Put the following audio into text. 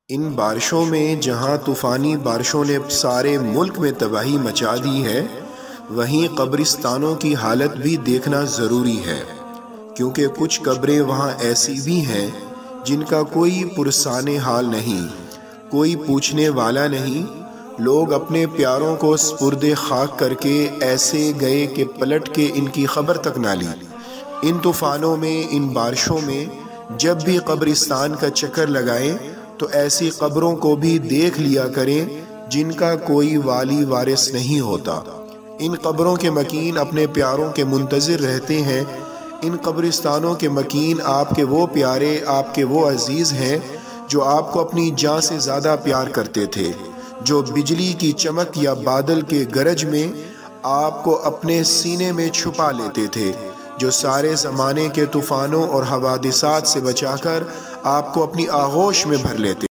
ان بارشوں میں جہاں طوفانی بارشوں نے سارے ملک میں تباہی مچا دی ہے، وہیں قبرستانوں کی حالت بھی دیکھنا ضروری ہے، کیونکہ کچھ قبریں وہاں ایسی بھی ہیں جن کا کوئی پرسان حال نہیں، کوئی پوچھنے والا نہیں۔ لوگ اپنے پیاروں کو سپرد خاک کر کے ایسے گئے کہ پلٹ کے ان کی خبر تک نہ لی۔ ان طوفانوں میں، ان بارشوں میں جب بھی قبرستان کا چکر لگائیں تو ایسی قبروں کو بھی دیکھ لیا کریں جن کا کوئی والی وارث نہیں ہوتا۔ ان قبروں کے مکین اپنے پیاروں کے منتظر رہتے ہیں۔ ان قبرستانوں کے مکین آپ کے وہ پیارے، آپ کے وہ عزیز ہیں جو آپ کو اپنی جان سے زیادہ پیار کرتے تھے، جو بجلی کی چمک یا بادل کے گرج میں آپ کو اپنے سینے میں چھپا لیتے تھے، جو سارے زمانے کے طوفانوں اور حوادثات سے بچا کر آپ کو اپنی آغوش میں بھر لیتے